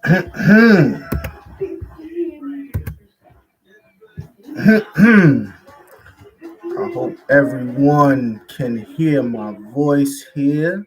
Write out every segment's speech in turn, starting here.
I hope everyone can hear my voice here.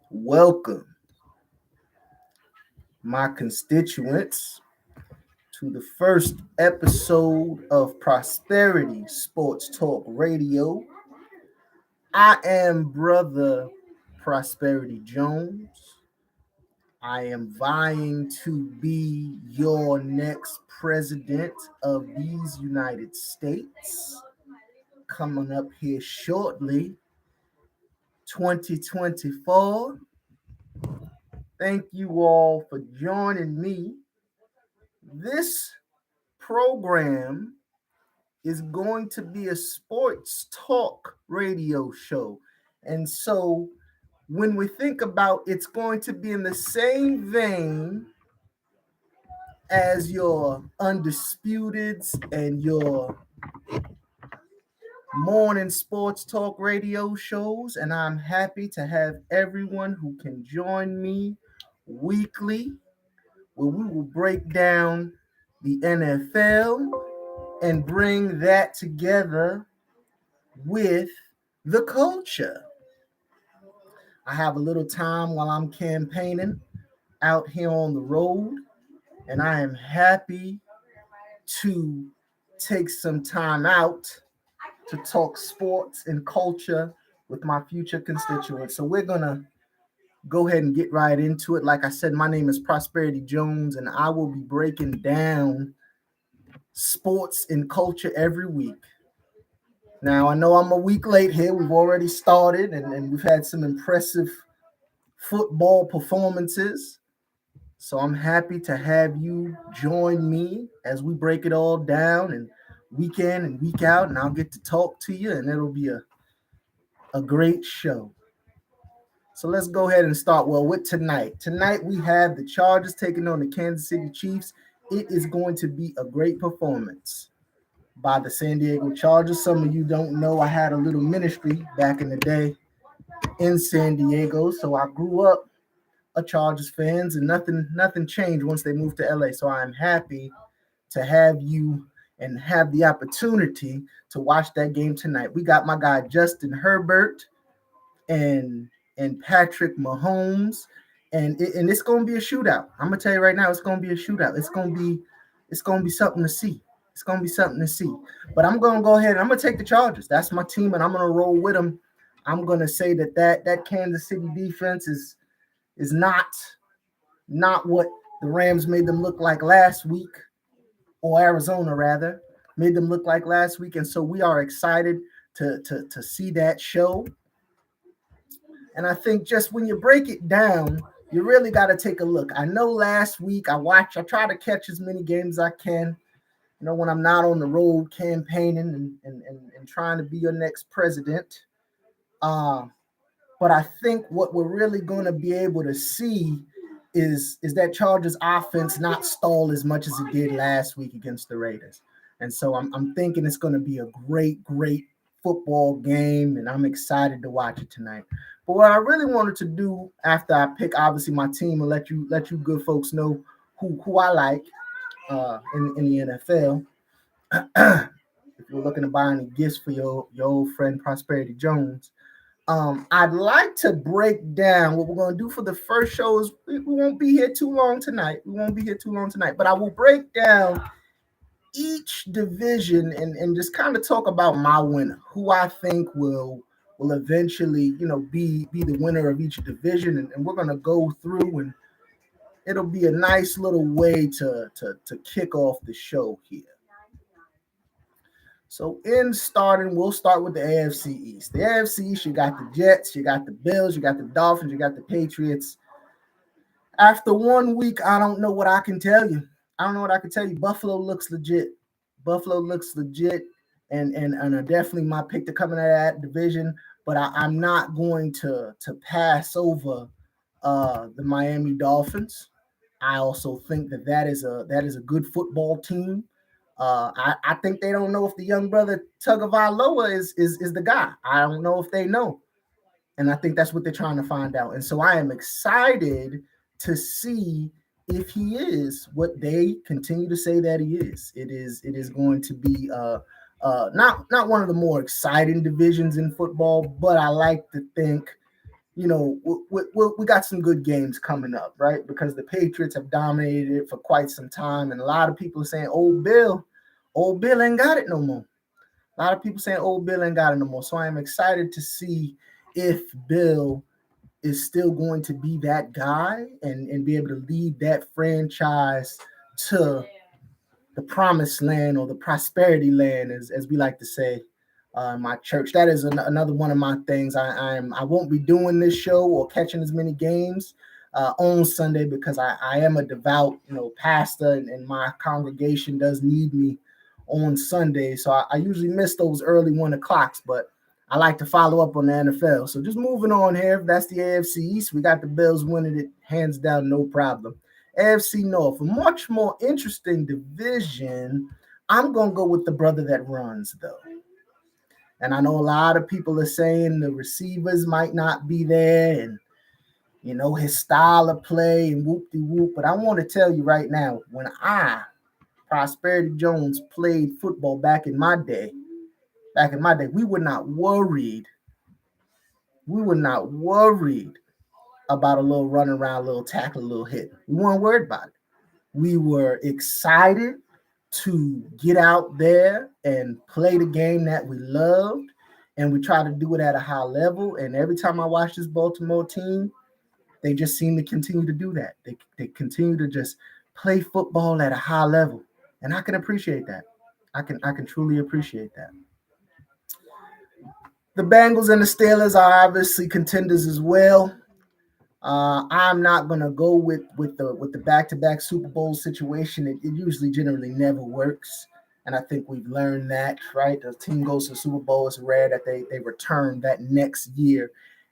Welcome, my constituents, to the first episode of Prosperity Sports Talk Radio. I am Brother Prosperity Jones. I am vying to be your next president of these United States. Coming up here shortly, 2024. Thank you all for joining me. This program is going to be a sports talk radio show. And so when we think about it's going to be in the same vein as your Undisputeds and your morning sports talk radio shows, and I'm happy to have everyone who can join me weekly where we will break down the NFL and bring that together with the culture. I have a little time while I'm campaigning out here on the road, and I am happy to take some time out to talk sports and culture with my future constituents. So we're going to go ahead and get right into it. Like I said, my name is Prosperity Jones, and I will be breaking down sports and culture every week. Now, I know I'm a week late here. We've already started, and we've had some impressive football performances. So I'm happy to have you join me as we break it all down and week in and week out, and I'll get to talk to you, and it'll be a great show. So let's go ahead and start with tonight. Tonight we have the Chargers taking on the Kansas City Chiefs. It is going to be a great performance by the San Diego Chargers. Some of you don't know I had a little ministry back in the day in San Diego, so I grew up a Chargers fans, and nothing changed once they moved to LA. So I'm happy to have you and have the opportunity to watch that game tonight. We got my guy Justin Herbert and Patrick Mahomes, and it's gonna be a shootout. I'm gonna tell you right now, it's gonna be a shootout. It's gonna be something to see. It's gonna be something to see. But I'm gonna go ahead and I'm gonna take the Chargers. That's my team, and I'm gonna roll with them. I'm gonna say that Kansas City defense is not what the Rams made them look like last week, or Arizona rather made them look like last week, and so we are excited to see that show. And I think just when you break it down, you really got to take a look. I know last week I try to catch as many games as I can, when I'm not on the road campaigning and trying to be your next president. But I think what we're really going to be able to see is that Chargers offense not stall as much as it did last week against the Raiders. And so I'm thinking it's going to be a great football game, and I'm excited to watch it tonight. But what I really wanted to do after I pick obviously my team and let you good folks know who I like in the NFL. If you're looking to buy any gifts for your old friend Prosperity Jones, I'd like to break down what we're going to do for the first show. Is we won't be here too long tonight. But I will break down each division and just kind of talk about my winner, who I think will eventually, be the winner of each division. And we're going to go through, and it'll be a nice little way to kick off the show here. So we'll start with the AFC East. The AFC East, you got the Jets, you got the Bills, you got the Dolphins, you got the Patriots. After 1 week, I don't know what I can tell you. Buffalo looks legit. And definitely my pick to come in that division. But I'm not going to pass over the Miami Dolphins. I also think that is a good football team. I think they don't know if the young brother Tagovailoa is the guy. I don't know if they know, and I think that's what they're trying to find out. And so I am excited to see if he is what they continue to say that he is, it is going to be not one of the more exciting divisions in football, but I like to think, we got some good games coming up, right? Because the Patriots have dominated it for quite some time, and a lot of people are saying, old Bill ain't got it no more. A lot of people saying old Bill ain't got it no more. So I am excited to see if Bill is still going to be that guy and be able to lead that franchise to the promised land, or the prosperity land, as we like to say in my church. That is another one of my things. I won't be doing this show or catching as many games on Sunday, because I am a devout pastor, and my congregation does need me on Sunday. So I usually miss those early 1 o'clocks, but I like to follow up on the NFL. So just moving on here, that's the AFC East. We got the Bills winning it hands down, no problem. AFC North, a much more interesting division. I'm going to go with the brother that runs, though. And I know a lot of people are saying the receivers might not be there, and, his style of play and whoop-de-whoop. But I want to tell you right now, when Prosperity Jones, played football back in my day, we were not worried. We were not worried about a little run around, a little tackle, a little hit. We weren't worried about it. We were excited to get out there and play the game that we loved, and we try to do it at a high level. And every time I watch this Baltimore team, they just seem to continue to do that. They continue to just play football at a high level, and I can appreciate that. I can truly appreciate that. The Bengals and the Steelers are obviously contenders as well. I'm not gonna go with the back-to-back Super Bowl situation. It usually generally never works, and I think we've learned that, right? The team goes to the Super Bowl, it's rare that they return that next year,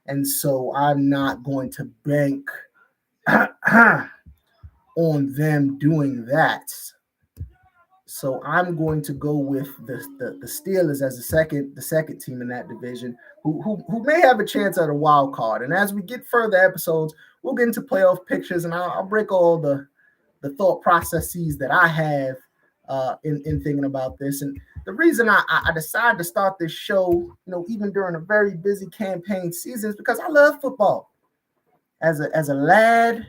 and so I'm not going to bank on them doing that. So I'm going to go with the Steelers as the second team in that division, who may have a chance at a wild card. And as we get further episodes, we'll get into playoff pictures, and I'll break all the thought processes that I have in thinking about this. And the reason I decided to start this show, even during a very busy campaign season, is because I love football. As a lad,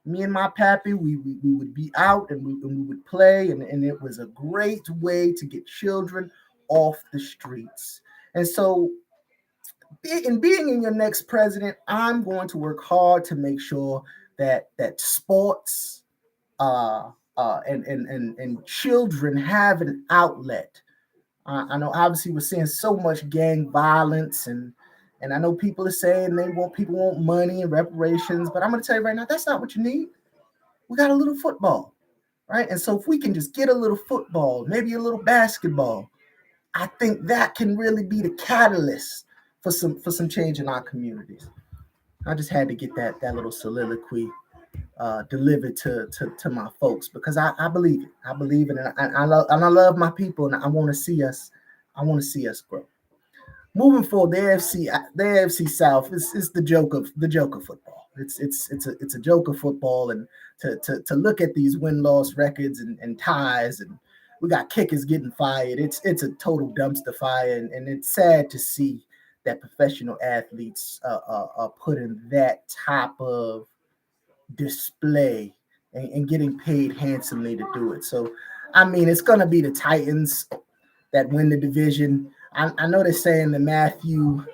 me and my pappy, we would be out, and we would play, and it was a great way to get children off the streets. And so, in being in your next president, I'm going to work hard to make sure that sports and children have an outlet. I know obviously we're seeing so much gang violence, and I know people are saying people want money and reparations, but I'm going to tell you right now, that's not what you need. We got a little football, right? And so if we can just get a little football, maybe a little basketball, I think that can really be the catalyst for some change in our communities. I just had to get that little soliloquy delivered to my folks, because I believe it. I believe it, and I love my people, and I want to see us grow. Moving forward, the AFC South is the joke of football. It's a joke of football, and to look at these win-loss records and ties, and we got kickers getting fired. It's a total dumpster fire, and it's sad to see that professional athletes are put in that type of display and getting paid handsomely to do it. So, I mean, it's going to be the Titans that win the division. I know they're saying that Matthew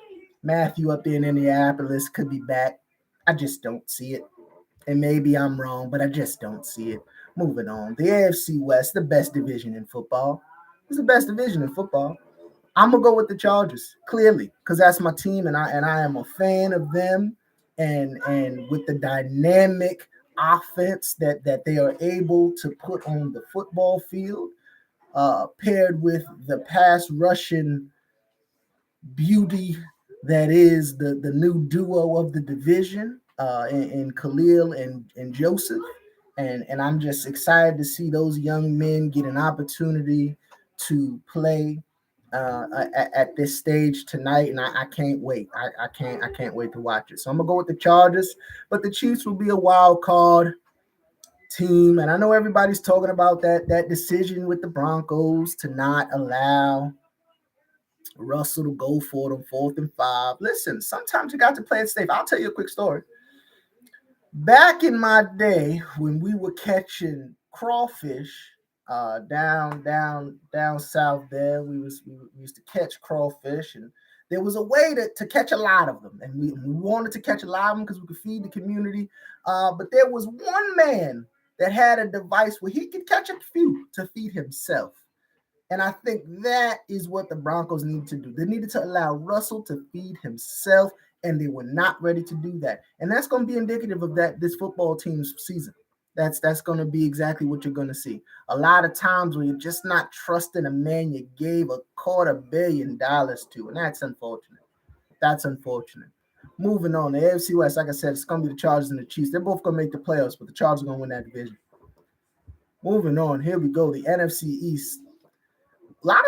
up there in Indianapolis could be back. I just don't see it. And maybe I'm wrong, but I just don't see it. Moving on. The AFC West, the best division in football. It's the best division in football. I'm gonna go with the Chargers, clearly, because that's my team, and I am a fan of them. And with the dynamic offense that they are able to put on the football field, paired with the pass rushing beauty that is the new duo of the division in Khalil and Joseph. And I'm just excited to see those young men get an opportunity to play at this stage tonight, and I can't wait. I can't wait to watch it. So I'm gonna go with the Chargers, but the Chiefs will be a wild card. team, and I know everybody's talking about that decision with the Broncos to not allow Russell to go for them 4th and 5. Listen, sometimes you got to play it safe. I'll tell you a quick story. Back in my day, when we were catching crawfish down south there, we used to catch crawfish, and there was a way to catch a lot of them, and we wanted to catch a lot of them because we could feed the community. But there was one man that had a device where he could catch a few to feed himself. And I think that is what the Broncos need to do. They needed to allow Russell to feed himself, and they were not ready to do that. And that's going to be indicative of this football team's season. That's going to be exactly what you're going to see. A lot of times where you're just not trusting a man you gave $250 million to, and that's unfortunate. That's unfortunate. Moving on, the AFC West, like I said, it's going to be the Chargers and the Chiefs. They're both going to make the playoffs, but the Chargers are going to win that division. Moving on, here we go. The NFC East. A lot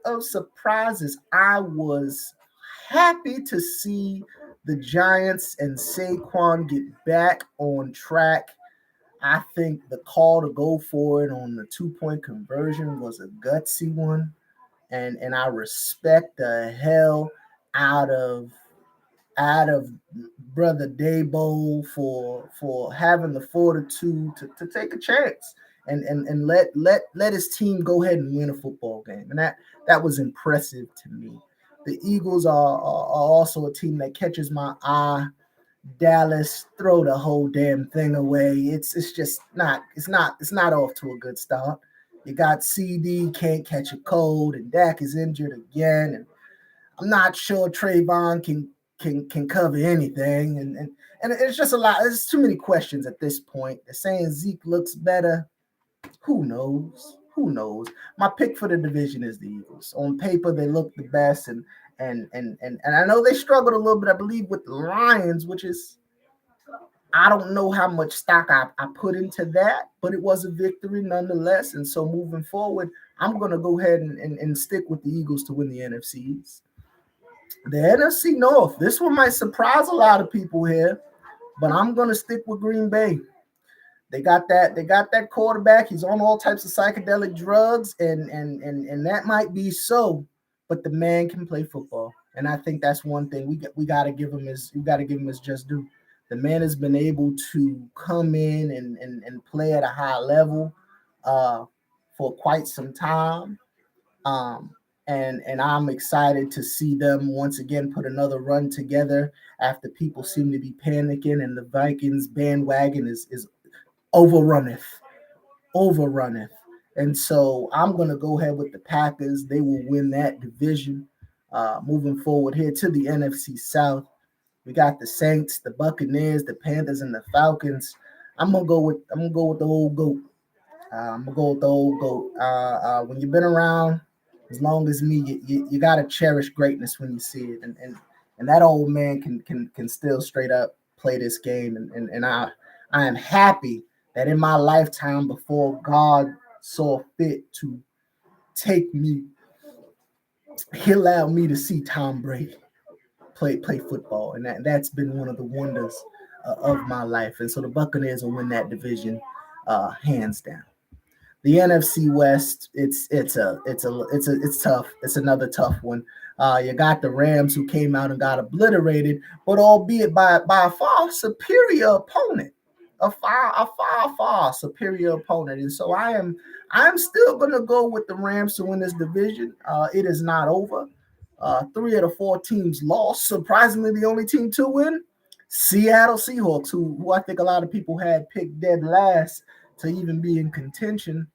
of surprises. I was happy to see the Giants and Saquon get back on track. I think the call to go for it on the 2-point conversion was a gutsy one. And I respect the hell out of brother Dabo for having the fortitude to take a chance and let his team go ahead and win a football game. And that was impressive to me. The Eagles are also a team that catches my eye. Dallas, throw the whole damn thing away. It's just not off to a good start. You got CD can't catch a cold, and Dak is injured again, and I'm not sure Trayvon can cover anything, and it's just a lot. There's too many questions at this point. They're saying Zeke looks better. Who knows? Who knows? My pick for the division is the Eagles. On paper, they look the best, and I know they struggled a little bit, I believe, with the Lions, which is I don't know how much stock I put into that, but it was a victory nonetheless. And so moving forward, I'm going to go ahead and stick with the Eagles to win the NFC East. The NFC North, this one might surprise a lot of people here, but I'm going to stick with Green Bay. They got that quarterback. He's on all types of psychedelic drugs, and that might be so, but the man can play football. And I think that's one thing we got to give him his just due. The man has been able to come in and play at a high level for quite some time. And I'm excited to see them once again put another run together after people seem to be panicking and the Vikings bandwagon is overrunneth. And so I'm going to go ahead with the Packers. They will win that division. Moving forward here to the NFC South, we got the Saints, the Buccaneers, the Panthers, and the Falcons. I'm gonna go with the old goat. When you've been around as long as me, you gotta cherish greatness when you see it, and that old man can still straight up play this game, and I am happy that in my lifetime before God saw fit to take me, He allowed me to see Tom Brady play football, and that's been one of the wonders of my life. And so the Buccaneers will win that division hands down. The NFC West, it's tough. It's another tough one. You got the Rams who came out and got obliterated, but albeit by a far superior opponent, a far superior opponent. And so I'm still gonna go with the Rams to win this division. It is not over. 3 of the 4 teams lost. Surprisingly, the only team to win, Seattle Seahawks, who I think a lot of people had picked dead last to even be in contention.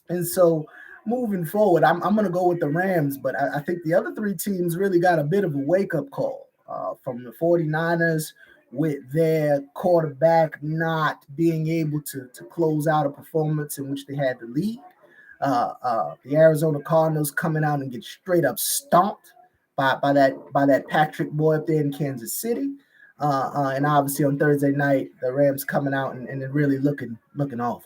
And so moving forward, I'm going to go with the Rams, but I think the other 3 teams really got a bit of a wake-up call from the 49ers with their quarterback not being able to close out a performance in which they had the lead. The Arizona Cardinals coming out and get straight up stomped by that Patrick boy up there in Kansas City. And obviously on Thursday night, the Rams coming out and really looking awful.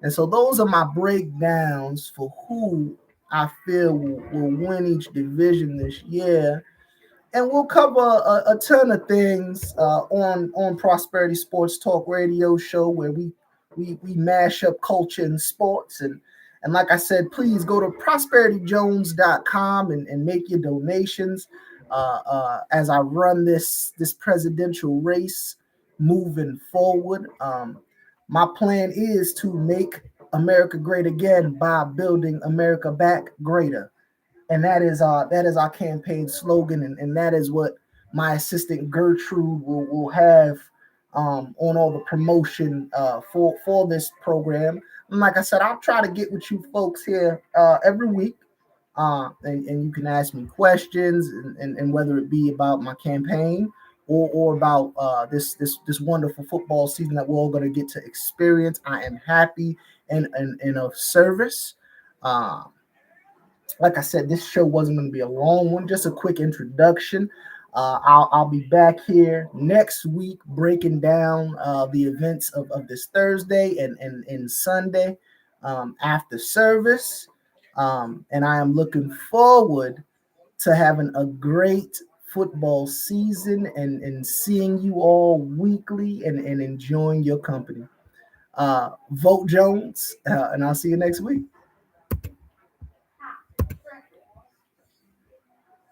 And so those are my breakdowns for who I feel will win each division this year. and we'll cover a ton of things on Prosperity Sports Talk Radio Show, where we mash up culture and sports. And like I said, please go to prosperityjones.com and make your donations as I run this presidential race moving forward. My plan is to make America great again by building America back greater, and that is our campaign slogan, and that is what my assistant Gertrude will have on all the promotion for this program. And like I said, I'll try to get with you folks here every week, and you can ask me questions, and whether it be about my campaign or about this wonderful football season that we're all going to get to experience. I am happy and of service. Uh, like I said, this show wasn't going to be a long one, just a quick introduction. I'll be back here next week breaking down the events of this Thursday and Sunday after service. And I am looking forward to having a great football season and seeing you all weekly and enjoying your company. Vote Jones, and I'll see you next week.